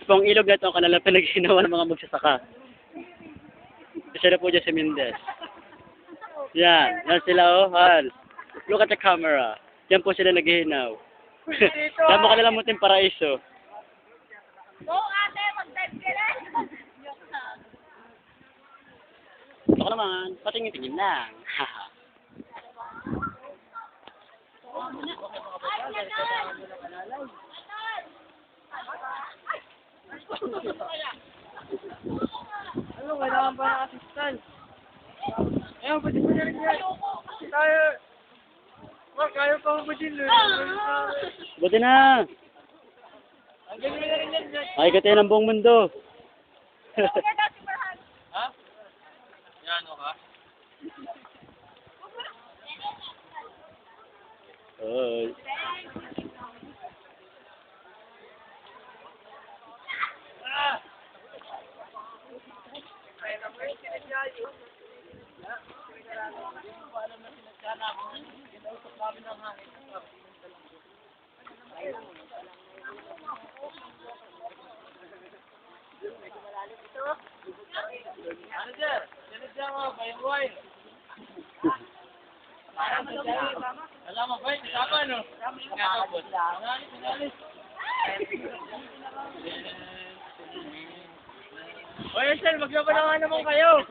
po, ang ilog na ito, ang kanilang pinagginawa ng mga magsasaka. Isa na po dyan si Mendez. Yan. Yan sila, oh. Han. Look at the camera. Yan po sila naghihinaw. Yan mo kanilang munting paraiso. Oo, ate, mag-dive ka na. Ito ka naman. Patingin-tingin lang. Haha. Ay, ganon! Ano, kailangan pa ng assistant? Ayun, pwede mo na rin yan. Tayo. Mark, ayaw pa mo ba din? Buti na. Ang galing na rin yan. Makikita yan ang buong mundo. Ha? Yan, o ka? Oy. Manager, sinadya mo, bayang boy. Alam mo, boy, kasama, no? Nakakabot. Finalis. Oye, sir, maglaban naman kayo.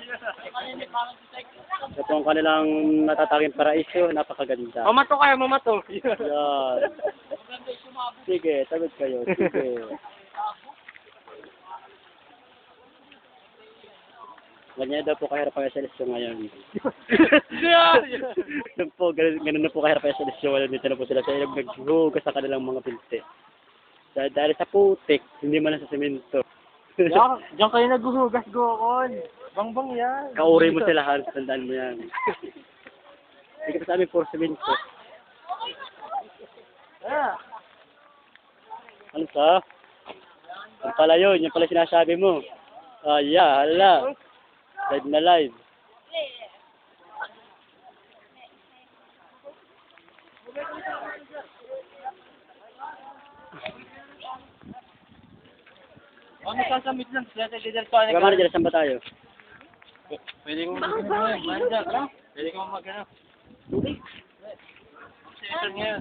Ito ang kanilang natataging paraiso. Napakaganda. Mamato kayo, mamato. Yan. Sige, sagot kayo. Sige. Ganyan daw po kahirap ang SLSU ngayon. Ganun po, ganun na po kahirap ang SLSU ngayon. Dito na po sila sa ilog naghuhugas sa kanilang mga binti. Dahil sa putik, hindi man lang sa semento. Diyan kayo naghuhugas, Gokon. Bangbang yan. Kauri mo sila, Hans. Tandaan mo yan. Hindi ka pa sa amin for semento. Ah. Ano sa? Yan pala yun. Yan pala sinasabi mo. Yeah, hala. Live na live. Ano sasamit lang? Sila tayo dito pa. Pagka manager, saan ba tayo? Pwede kong mag-ano. Manager, no? Pwede kong mag-ano. Session ngayon.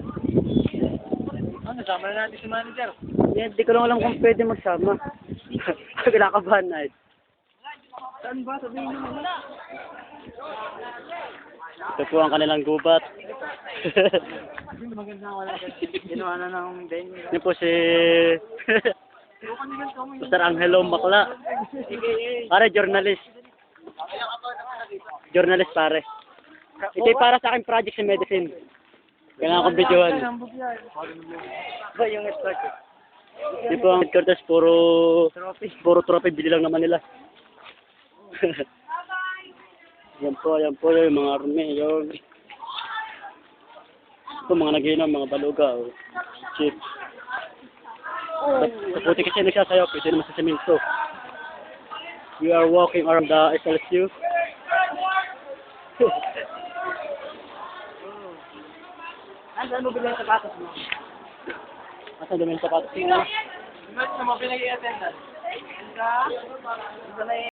Ano, sama na natin si manager. Hindi ko lang alam kung pwede magsama. Kinakabahan na eh. Saan ba? Sabihin mo muna. Ito po ang kanilang gubat. Maganda wala ka. Ginawa na ng den. Yan po si Mr. Angelo Bakla. Pare, journalist. Journalist, pare. Ito para sa akin project sa medicine. Kailangan kong videohan. Ba yung network? Di po ang headquarters, puro trophy, bili lang naman nila. Yan po yung mga army, yung ito, mga naghinom, mga baluga, chips. Sa puti kasi nagsasayaw, pwede naman sa semento. We are walking around the SLSU. Saan mo bilhin sa sapatos mo? Asan naman yung sapatos mo? Ano mo pinag-i-attend?